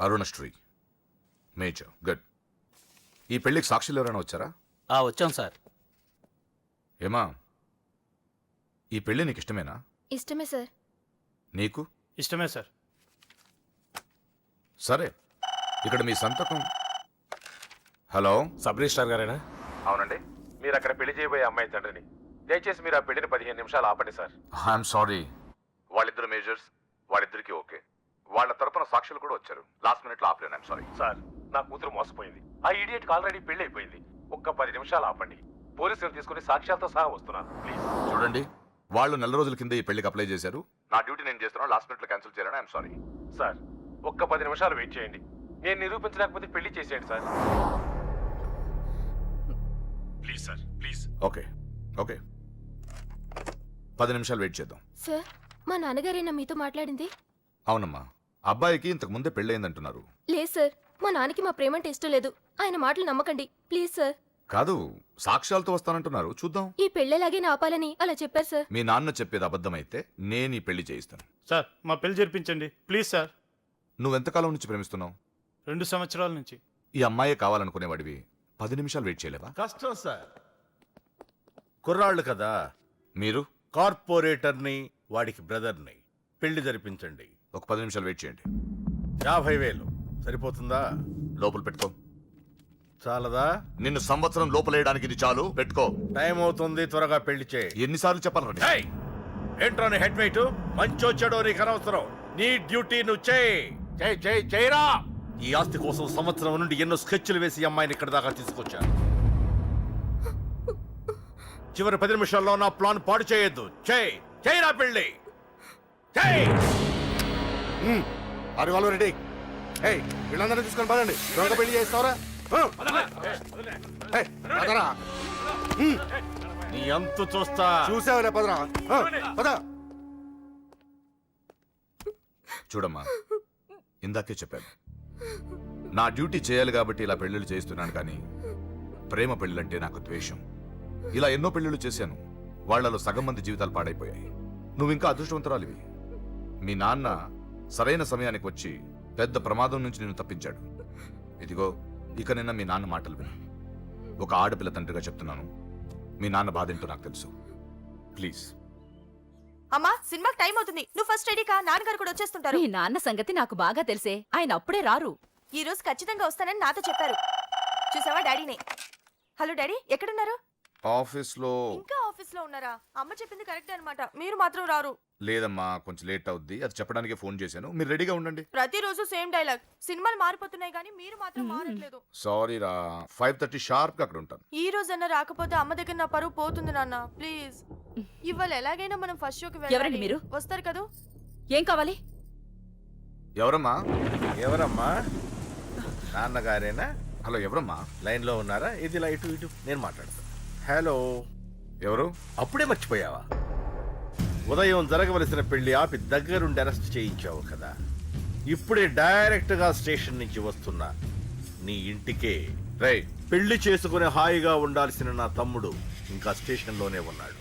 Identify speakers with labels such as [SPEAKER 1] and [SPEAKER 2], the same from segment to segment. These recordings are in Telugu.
[SPEAKER 1] అరుణశ్రీ మేజర్. గుడ్. ఈ పెళ్లికి సాక్షులు ఎవరైనా వచ్చారా?
[SPEAKER 2] వచ్చాం సార్.
[SPEAKER 1] ఏమా, ఈ పెళ్లి నీకు ఇష్టమేనా?
[SPEAKER 3] ఇష్టమే సార్.
[SPEAKER 1] నీకు?
[SPEAKER 2] ఇష్టమే సార్.
[SPEAKER 1] సరే, ఇక్కడ మీ సంతకం. హలో,
[SPEAKER 4] సబ్ రిజిస్ట్రార్ గారేనా?
[SPEAKER 1] అవునండి.
[SPEAKER 4] మీరు అక్కడ పెళ్లి చేయబోయే అమ్మాయి తండ్రిని. దయచేసి మీరు ఆ పెళ్లిని 15 నిమిషాలు ఆపండి సార్.
[SPEAKER 1] I'm sorry. వాళ్ళిద్దరు మేజర్స్, వాళ్ళిద్దరికి ఓకే. వాళ్ళ తరపున సాక్షులు కూడా వచ్చారు. లాస్ట్ మినిట్లో ఆపలేను. I'm sorry.
[SPEAKER 4] సార్, నా కూతురు మోసపోయింది. ఆ ఇడియట్కి ఆల్రెడీ పెళ్లి అయిపోయింది. ఒక్క 10 నిమిషాలు ఆపండి. పోలీసులు తీసుకుని సాక్ష్యాలతో సహా వస్తున్నాను. ప్లీజ్
[SPEAKER 1] చూడండి, వాళ్ళు 4 రోజుల కింద ఈ పెళ్లికి అప్లై చేశారు. నా డ్యూటీ నేను చేస్తున్నాను. లాస్ట్ మినిట్లో క్యాన్సిల్ చేయాలని ఐఎమ్ సారీ.
[SPEAKER 4] సార్, ఒక్క 10 నిమిషాలు వెయిట్ చేయండి. నేను నిరూపించలేకపోతే పెళ్లి చేసేయండి sir. Please sir, please.
[SPEAKER 1] Okay okay, 10 నిమిషాలు వెయిట్ చేద్దాం.
[SPEAKER 3] సార్, మా నాన్నగారేనా మీతో మాట్లాడింది?
[SPEAKER 1] అవునమ్మా, అబ్బాయికి ఇంతకు ముందే పెళ్ళయిందంటున్నారు.
[SPEAKER 3] లేదు సార్, మా నాన్నకి మా ప్రేమంటే ఇష్టం లేదు. ఆయన మాటలు నమ్మకండి ప్లీజ్ సార్.
[SPEAKER 1] కాదు, సాక్ష్యాలతో వస్తానంటున్నారు. చూద్దాం.
[SPEAKER 3] ఈ పెళ్ళేలాగే ఆపాలని అలా చెప్పారు సార్.
[SPEAKER 1] మీ నాన్న చెప్పేది అబద్ధమైతే నేను ఈ పెళ్లి చేయిస్తాను.
[SPEAKER 2] సార్, మా పెళ్లి జరిపించండి ప్లీజ్ సార్.
[SPEAKER 1] నువ్వెంతకాలం నుంచి ప్రేమిస్తున్నావు?
[SPEAKER 2] 2 సంవత్సరాల నుంచి.
[SPEAKER 1] ఈ అమ్మాయే కావాలనుకునేవాడివి 10 నిమిషాలు వెయిట్ చేయలేవా?
[SPEAKER 5] కష్టం సార్. కుర్రాళ్ళు కదా.
[SPEAKER 1] మీరు
[SPEAKER 5] కార్పొరేటర్ని, వాడికి బ్రదర్ని. పెళ్లి జరిపించండి.
[SPEAKER 1] ఒక 10 నిమిషాలు వెయిట్ చేయండి.
[SPEAKER 5] 50,000 సరిపోతుందా?
[SPEAKER 1] లోపల పెట్టుకో.
[SPEAKER 5] చాలదా?
[SPEAKER 1] నిన్ను సంవత్సరం లోపలేయడానికి ఇది చాలు. పెట్టుకో.
[SPEAKER 5] టైం అవుతుంది, త్వరగా పెళ్లి చేయి.
[SPEAKER 1] ఎన్నిసార్లు చెప్పాలండి?
[SPEAKER 5] ఏయ్! ఏంట్రా నీ హెడ్ వెయిట్? మంచో చెడో నీకు అనవసరం. నీ డ్యూటీ నువ్వు చేయరా. ఈ ఆస్తి కోసం సంవత్సరం నుండి ఎన్నో స్కెచ్లు వేసి ఈ అమ్మాయిని ఇక్కడ దాకా తీసుకొచ్చాను. చివరి 10 నిమిషాల్లో నా ప్లాన్ పాడు చేయొద్దు. చేయరా పెళ్ళి.
[SPEAKER 6] రెడీ. వీళ్ళందరూ తీసుకొని పదండి. త్వరగా పెళ్లి చేస్తావరా?
[SPEAKER 5] నీ అంతు చూస్తా.
[SPEAKER 6] చూసావులే, పదరా. పద.
[SPEAKER 1] చూడమ్మా, ఇందాకే చెప్పాను, నా డ్యూటీ చేయాలి కాబట్టి ఇలా పెళ్లిళ్ళు చేస్తున్నాను. కానీ ప్రేమ పెళ్ళంటే నాకు ద్వేషం. ఇలా ఎన్నో పెళ్లిళ్ళు చేశాను. వాళ్లలో సగం మంది జీవితాలు పాడైపోయాయి. నువ్వు ఇంకా అదృష్టవంతురాలివి. మీ నాన్న సరైన సమయానికి వచ్చి పెద్ద ప్రమాదం నుంచి నిన్ను తప్పించాడు. ఇదిగో, ఇక నిన్న మీ నాన్న మాటలు విను. ఒక ఆడపిల్ల తండ్రిగా చెప్తున్నాను. మీ నాన్న బాధ ఏంటో నాకు తెలుసు. ప్లీజ్.
[SPEAKER 7] అమ్మా, సినిమాకి టైం అవుతుంది. నువ్వు ఫస్ట్ రెడీ కా. నాన్నగారు కూడా వచ్చేస్తుంటారు.
[SPEAKER 8] మీ నాన్న సంగతి నాకు బాగా తెలిసే. ఆయన అప్పుడే రారు.
[SPEAKER 7] ఈ రోజు ఖచ్చితంగా వస్తానని నాతో చెప్పారు. చూసావా డాడీనే. హలో డాడీ, ఎక్కడున్నారు?
[SPEAKER 1] ఆఫీస్లో.
[SPEAKER 7] ఇంకా ఆఫీస్ లో ఉన్నారా? అమ్మ చెప్పింది కరెక్టే అన్నమాట. మీరు మాత్రం రారు.
[SPEAKER 1] లేదమ్మా, కొంచెం లేట్ అవుద్ది. అది చెప్పడానికే ఫోన్ చేశాను. మీరు రెడీగా ఉండండి.
[SPEAKER 7] ప్రతిరోజు సేమ్ డైలాగ్. సినిమాలు మారిపోతున్నాయి కానీ మీరు మాత్రం మారట్లేదు.
[SPEAKER 1] సారీ రా, 5:30 షార్ప్ గా అక్కడ ఉంటాను.
[SPEAKER 7] ఈ రోజన్నా రాకపోతే అమ్మ దగ్గర నా పరువు పోతుంది నాన్న. ప్లీజ్. ఇవాళ ఎలాగైనా మనం ఫస్ట్ షోకి వెళ్ళాలి.
[SPEAKER 8] ఎవరండి మీరు?
[SPEAKER 7] వస్తారు కదా?
[SPEAKER 8] ఏం కావాలి?
[SPEAKER 1] ఎవరమ్మా?
[SPEAKER 5] ఎవరమ్మా? నాన్నగారేనా?
[SPEAKER 1] హలో, ఎవరమ్మా?
[SPEAKER 5] లైన్ లో ఉన్నారా? ఇది లైట్ ఇటు, నేను మాట్లాడతాను. హలో.
[SPEAKER 1] ఎవరు?
[SPEAKER 5] అప్పుడే మర్చిపోయావా? ఉదయం జరగవలసిన పెళ్లి ఆపి దగ్గరుండి అరెస్ట్ చేయించావు కదా. ఇప్పుడే డైరెక్ట్ గా స్టేషన్ నుంచి వస్తున్నా నీ ఇంటికే.
[SPEAKER 1] రేయ్,
[SPEAKER 5] పెళ్లి చేసుకుని హాయిగా ఉండాల్సిన నా తమ్ముడు ఇంకా స్టేషన్ లోనే ఉన్నాడు.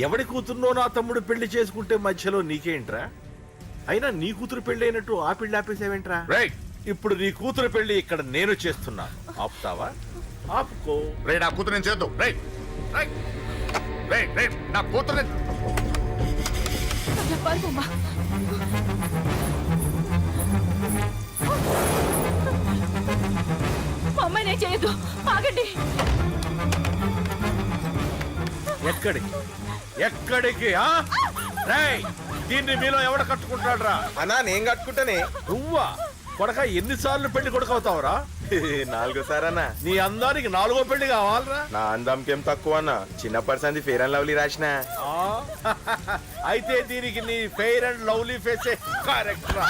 [SPEAKER 5] ఎవడి కూతుర్నో నా తమ్ముడు పెళ్లి చేసుకుంటే మధ్యలో నీకేంట్రా? అయినా నీ కూతురు పెళ్లి అయినట్టు ఆ పెళ్లి ఆపేసావేంట్రా?
[SPEAKER 1] రేయ్,
[SPEAKER 5] ఇప్పుడు నీ కూతురు పెళ్లి ఇక్కడ నేను చేస్తున్నాను. ఆపుతావా? ఆపుకో.
[SPEAKER 1] రేయ్, నా కూతురు నేను చేద్దాం. రేయ్ రేయ్ రేయ్ రేయ్, నా కూతురు
[SPEAKER 8] అమ్మాయి నేను చేయొద్దు. ఆగండి.
[SPEAKER 5] ఎక్కడికి? దీన్ని మీలో ఎవడ కట్టుకుంటాడు రా?
[SPEAKER 6] అన్నా, నేను కట్టుకుంటానే.
[SPEAKER 5] నువ్వా? కొడక, ఎన్నిసార్లు పెళ్లి కొడుకవుతావురా?
[SPEAKER 6] 4సారి అన్నా.
[SPEAKER 5] నీ అందానికి 4వ పెళ్లి కావాలరా?
[SPEAKER 6] నా అందంకేం తక్కువ అన్నా. చిన్న పర్సన్ ఫేర్ అండ్ లవ్లీ రాసిన.
[SPEAKER 5] అయితే దీనికి నీ ఫెయిర్ అండ్ లవ్లీ ఫేసే కరెక్ట్ రా.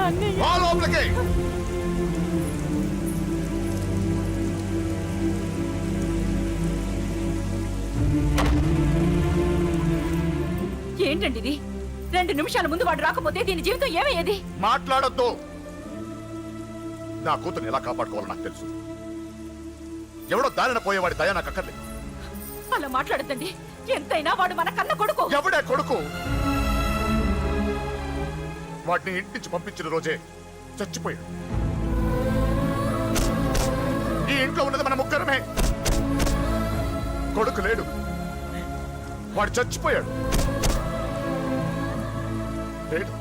[SPEAKER 8] అన్నయ్య
[SPEAKER 1] రా లోపలికి.
[SPEAKER 8] ఏంటండి ఇది 2 నిమిషాల ముందు వాడు రాకపోతే దీని జీవితం ఏమయ్యేది?
[SPEAKER 1] మాట్లాడొద్దు. నా కూతుర్ని ఎలా కాపాడుకోవాలో నాకు తెలుసు. ఎవడో దారిన పోయేవాడి దయ నాకు అక్కర్లేదు.
[SPEAKER 8] అలా మాట్లాడద్దండి. ఎంతైనా వాడు మన కన్న కొడుకు.
[SPEAKER 1] ఎవడే కొడుకు? వాటిని ఇంటి నుంచి పంపించిన రోజే చచ్చిపోయాడు. ఈ ఇంట్లో ఉన్నది మన ముగ్గురమే. కొడుకు లేడు, వాడు చచ్చిపోయాడు. లేడు.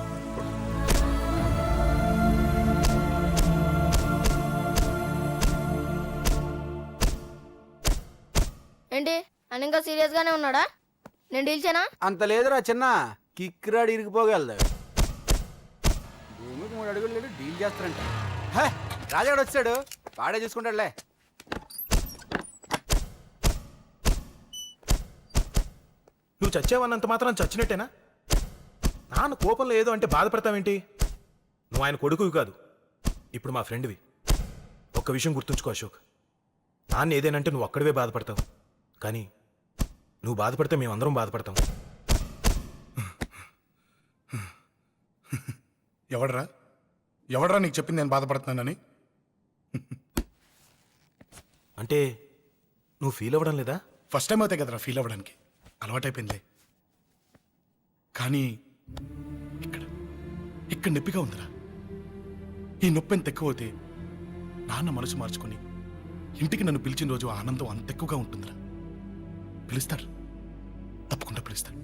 [SPEAKER 3] ఏంటి అని ఇంకా సీరియస్ గానే ఉన్నాడా? నేను డీల్చానా?
[SPEAKER 9] అంత లేదురా చిన్న కిక్రాడు ఇరిగిపోగలదు. భూమికి 3 అడుగులు లేడు డీల్ చేస్తారంట. హే, రాజాడు వచ్చాడు, వాడే చూసుకుంటాడులే.
[SPEAKER 10] నువ్వు చచ్చావన్నంత మాత్రం చచ్చినట్టేనా? నాన్న కోపంలో ఏదో అంటే బాధపడతావేంటి? నువ్వు ఆయన కొడుకువి కాదు, ఇప్పుడు మా ఫ్రెండ్వి. ఒక్క విషయం గుర్తుంచుకో అశోక్, నాన్న ఏదేనంటే నువ్వు అక్కడివే బాధపడతావు, కానీ నువ్వు బాధపడితే మేమందరం బాధపడతాం.
[SPEAKER 11] ఎవడరా నీకు చెప్పింది నేను బాధపడుతున్నానని?
[SPEAKER 10] అంటే నువ్వు ఫీల్ అవ్వడం లేదా?
[SPEAKER 11] ఫస్ట్ టైం అవుతాయి కదరా ఫీల్ అవ్వడానికి, అలవాటైపోయిందిలే. కానీ ఇక్కడ ఇక్కడ నొప్పిగా ఉందిరా. ఈ నొప్పి ఎంత ఎక్కువ అవుతే నాన్న మనసు మార్చుకొని ఇంటికి నన్ను పిలిచిన రోజు ఆ ఆనందం అంత ఎక్కువగా ఉంటుందిరా. పిలుస్తాడు, తప్పకుండా పిలుస్తాడు.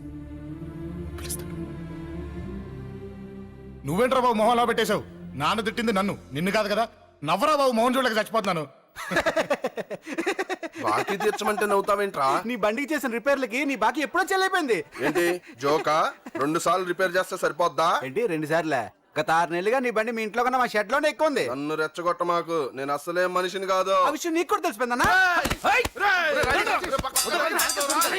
[SPEAKER 11] నువ్వేంట్రా బాబు మొహంలా పెట్టేశావు? నాన్న తిట్టింది నన్ను, నిన్ను కాదు కదా. నవ్వరా బాబు, మొహం చూడలేక చచ్చిపోతున్నాను.
[SPEAKER 6] బాకీ తీర్చమంటే నవ్వుతావేంట్రా?
[SPEAKER 9] నీ బండికి చేసిన రిపేర్లకి నీ బాకీ ఎప్పుడో చెల్లైపోయింది.
[SPEAKER 6] ఏంటి జోకా? 2 సార్లు రిపేర్ చేస్తే సరిపోద్దా?
[SPEAKER 9] ఏంటి 2 సార్లే? గత 6 నెలలుగా నీ బండి మీ ఇంట్లో కన్నా మా షెడ్ లోనే ఎక్కువ ఉంది.
[SPEAKER 6] నన్ను రెచ్చగొట్ట మాకు, నేను అసలే మనిషిని కాదు.
[SPEAKER 9] ఆ విషయం నీకు కూడా తెలిసిపోయిందన్నా.